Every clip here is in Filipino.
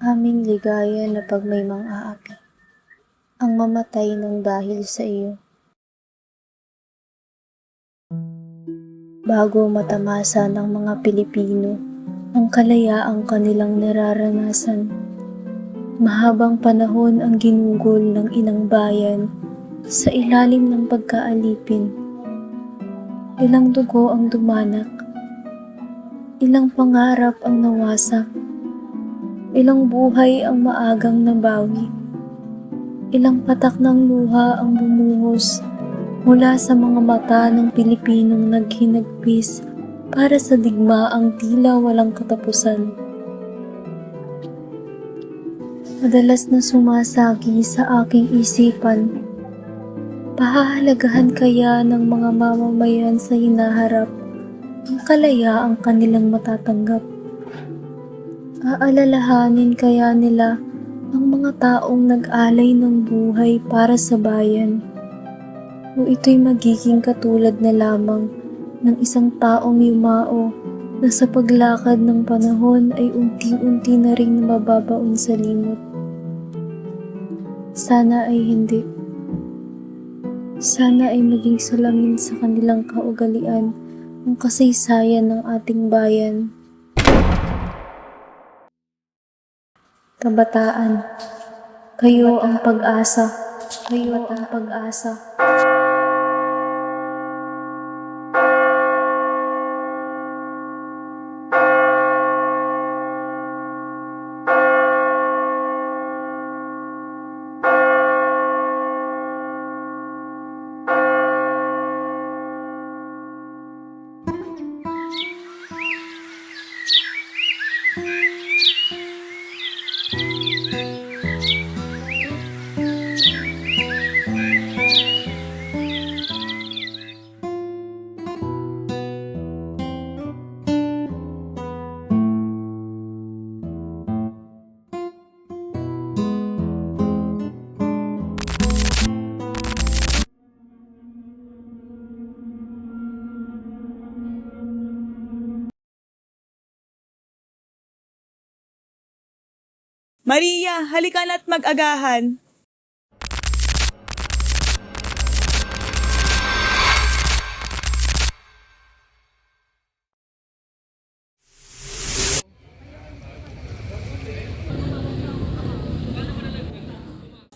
Aming ligaya na pag may mang-aapi, ang mamatay ng dahil sa iyo. Bago matamasa ng mga Pilipino ang kalayaang kanilang nararanasan, mahabang panahon ang ginugol ng inang bayan sa ilalim ng pagkaalipin. Ilang dugo ang dumanak, ilang pangarap ang nawasak, ilang buhay ang maagang nabawi, ilang patak ng luha ang bumuhos mula sa mga mata ng Pilipinong naghinagpis para sa digmaang tila walang katapusan. Madalas na sumasagi sa aking isipan, pahahalagahan kaya ng mga mamamayan sa hinaharap ang kalayaang kanilang matatanggap? Aalalahanin kaya nila ang mga taong nag-alay ng buhay para sa bayan? O ito'y magiging katulad na lamang ng isang taong yumao na sa paglakad ng panahon ay unti-unti na ring nababaon sa limot? Sana ay hindi. Sana ay maging salamin sa kanilang kaugalian ang kasaysayan ng ating bayan. Kabataan, kayo ang pag-asa. Kayo ang pag-asa. Maria, halika na't mag-agahan.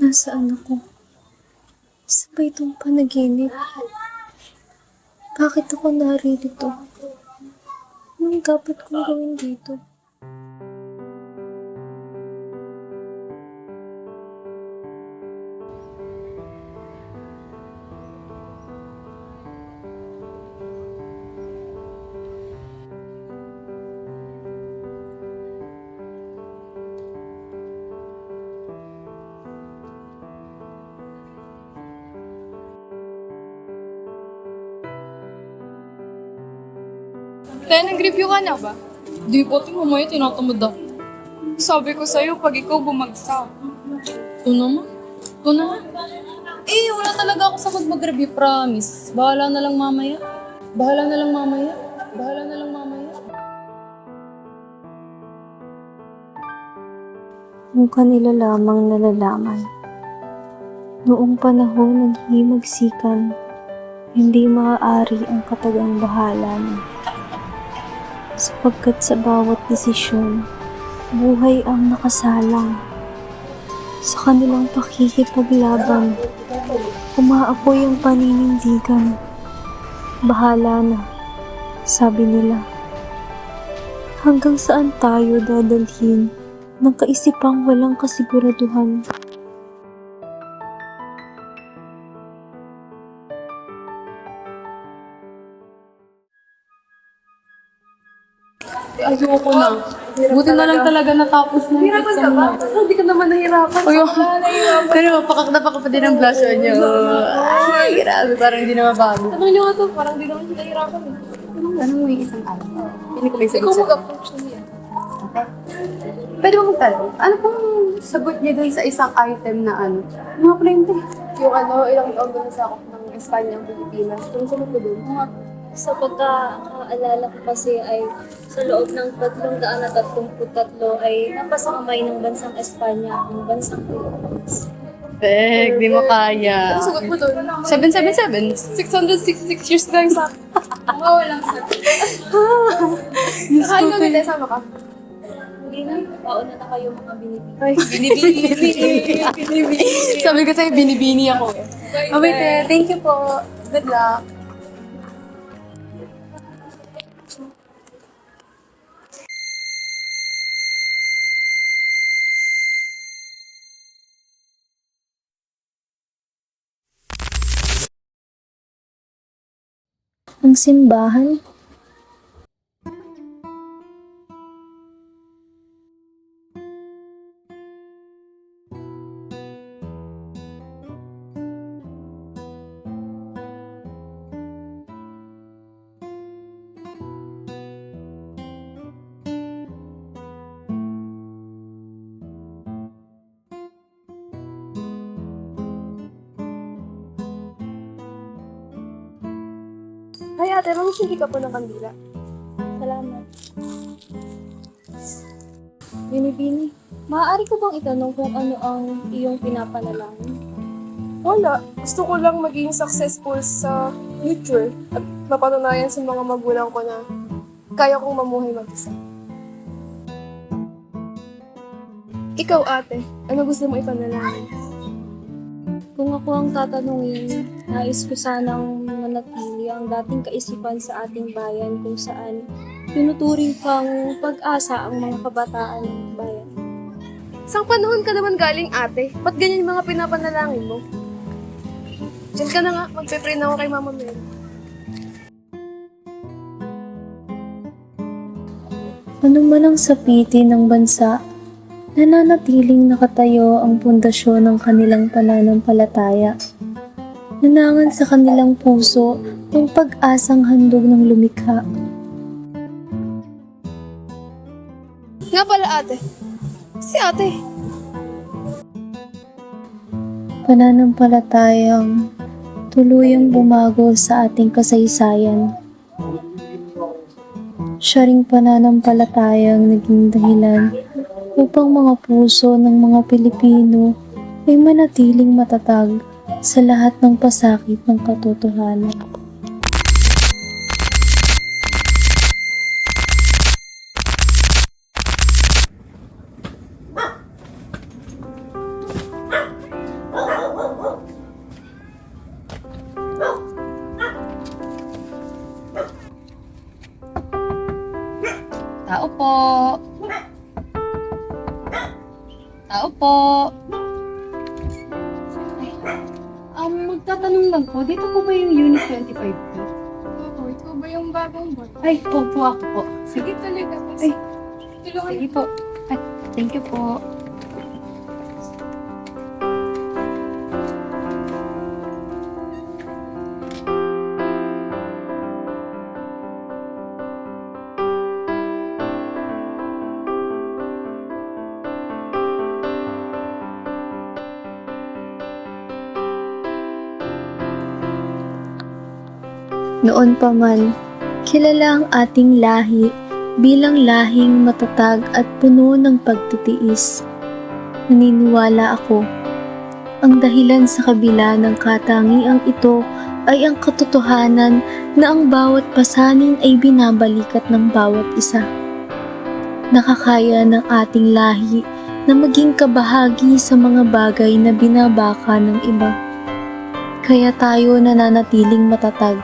Nasaan ako? Sa ba itong panaginip? Bakit ako naririto? Anong dapat kong gawin dito? Kaya nag-review ka na ba? Di pati mamaya tinatamad ako. Sabi ko sa'yo, pag ikaw bumagsak. Ito naman. Ito naman. Wala talaga ako sakot mag-review, promise. Bahala na lang mamaya. Bahala na lang mamaya. Bahala na lang mamaya. Kung kanila lamang nalalaman. Noong panahon ng himagsikan, hindi maaari ang katagang bahala na. Sapagkat sa bawat desisyon, buhay ang nakasalang. Sa kanilang pakikipaglaban, umaapoy ang paninindigan. Bahala na, sabi nila. Hanggang saan tayo dadalhin ng kaisipang walang kasiguraduhan? Ayoko na. Buti na lang talaga natapos na yung exam na. Hindi ka naman nahirapan. Pero napaka pa din ang blusher niyo. Ay, grabe. Parang hindi na mabago. Tanong nyo nga to, parang di naman sila hirapan. Anong may isang ano? Pili ko may sagot Ikaw sa'yo. mag-approach niya. Pwede mo magtanong, ano pong sagot niya dun sa isang item na ano? Ano nga pala yun, te? Yung ilang taon na sa ako ng Espanya, Pilipinas. Kung sunod ko dun, Sa pagkakaalala ko kasi ay sa loob ng 333 ay napasa kamay ng bansang Espanya ang bansang Pilipinas. Peg, di mo kaya. Ano sagot mo doon? 777. 666 years lang sa... Oo, walang sagot. Nakain kami tayo, sama ka. Hindi na, pauna na kayo mga binibig. Ay, binibini. Sabi ko sa'yo, binibini ako. Oh, wait, thank you po. Good luck. Ang simbahan? Ay, ate, mamusindi ka po ng kandila. Salamat. Binibini, maaari ko bang itanong kung ano ang iyong pinapanalangin? Wala. Gusto ko lang maging successful sa future at mapatunayan sa mga magulang ko na kaya kong mamuhay mag-isa. Ikaw, ate, ano gusto mo ipanalangin? Kung ako ang tatanungin, nais ko sanang manatili ang dating kaisipan sa ating bayan kung saan tinuturing kang pag-asa ang mga kabataan ng bayan. Sang panahon ka naman galing, ate? Ba't ganyan yung mga pinapanalangin mo? Diyan ka na nga, magpe-pray na ako kay Mama Mel. Ano man ang sapitin ng bansa, nananatiling nakatayo ang pundasyon ng kanilang pananampalataya. Nanangan sa kanilang puso ang pag-asang handog ng lumikha. Nga pala, ate. Si ate. Pananampalatayang tuluyang bumago sa ating kasaysayan. Siya ring pananampalatayang naging dahilan upang mga puso ng mga Pilipino ay manatiling matatag sa lahat ng pasakit ng katotohanan. Tao po. Tao po. Magtatanong lang po, dito po ba yung Unit 25 po? Oo, ikaw ba yung bagong boy? Ay, po ako po. Sige talaga. Ay, Tulungan sige po. Ay, thank you po. Noon pa man, kilala ang ating lahi bilang lahing matatag at puno ng pagtitiis. Naniniwala ako, ang dahilan sa kabila ng katangiang ito ay ang katotohanan na ang bawat pasanin ay binabalikat ng bawat isa. Nakakaya ng ating lahi na maging kabahagi sa mga bagay na binabaka ng iba. Kaya tayo nananatiling matatag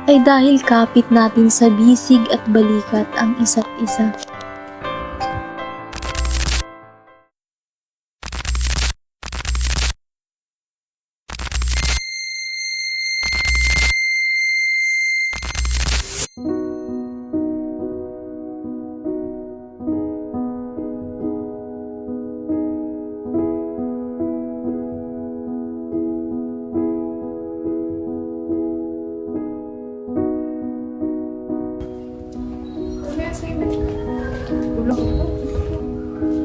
ay dahil kapit natin sa bisig at balikat ang isa't isa.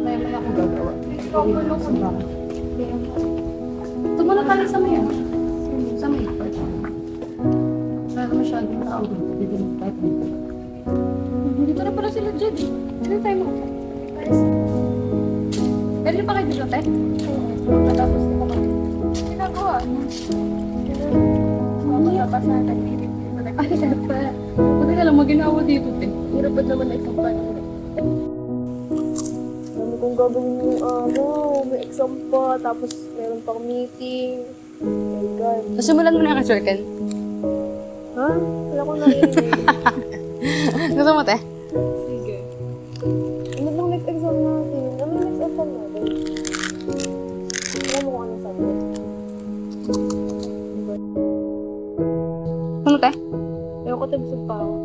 Maya ako gagawa. Ito muna tayo sa maya. Sa may part. na masyadong tao dito. Dito na tayo. Dito na pala sila dyan. Ano tayo mo? Pwede pa kayo dito, te? Matapos na kami. Ginagawa. Tapos na nag-review. Ay, dapat. Buti ka lang maginawa dito, te. Hirap ba naman na isang paano? Dami kong gagawin yung araw. May exam pa, tapos meron pang meeting. Oh my God. Simulan mo na yung circle. Ha? Wala ko narinig. Gusto mo, te? Sige. Ano bang next exam natin? Ano yung next exam natin? Alam mo kung ano sabi. Ano, te? Ayoko tabusog pa ako.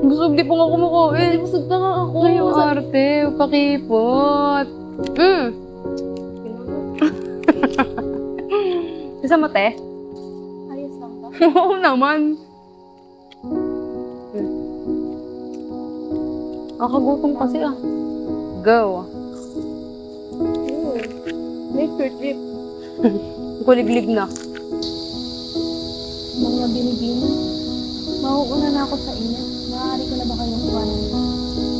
Busog di pa nga kumakain. Busog na nga ako. Ay, yung arte. Pakipot. Gusto mo, te? Ayos lang ba? Oo naman. Nakagutom kasi ah. Go. Nature trip. Kuliglig na. Mga binibini, mauuna na ako sa inyo. Maaari ko na ba kayong iwanan?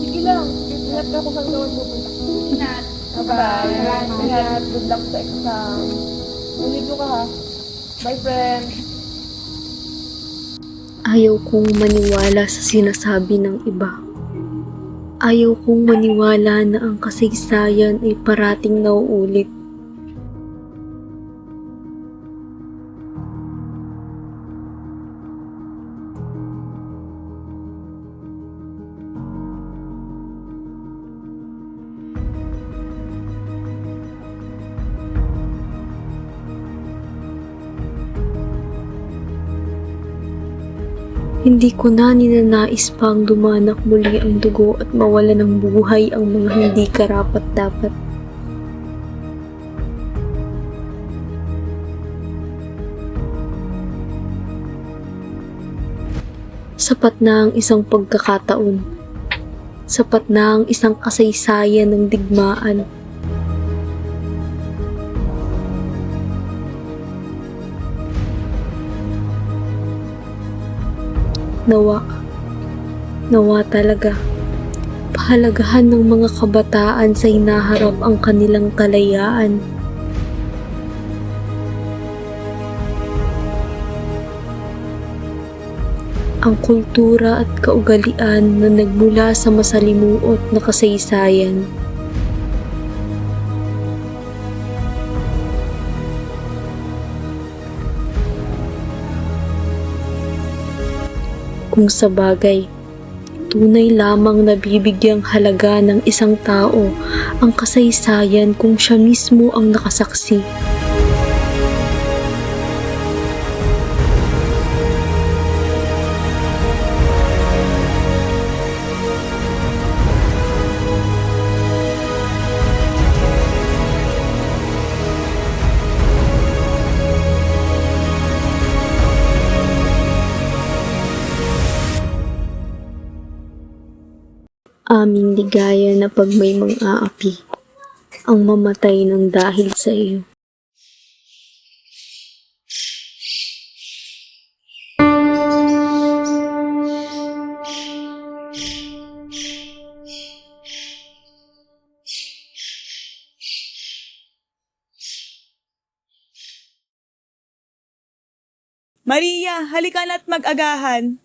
Sige lang. Ingat ka kung saan ka man pupunta. Ingat. Bye-bye. Ingat. Good luck sa exam. Nandito ka ha. Bye, friend. Ayaw kong maniwala sa sinasabi ng iba. Ayaw kong maniwala na ang kasaysayan ay parating nauulit. Hindi ko na ninanais pang dumanak muli ang dugo at mawala ng buhay ang mga hindi karapat-dapat. Sapat na ang isang pagkakataon. Sapat na ang isang kasaysayan ng digmaan. Nawa talaga. Pahalagahan ng mga kabataan sa hinaharap ang kanilang kalayaan. Ang kultura at kaugalian na nagmula sa masalimuot na kasaysayan. Kung sa bagay, tunay lamang nabibigyang halaga ng isang tao ang kasaysayan kung siya mismo ang nakasaksi. Aming ligaya na pag may mang-aapi, ang mamatay ng dahil sa iyo. Maria, halika na't mag-agahan.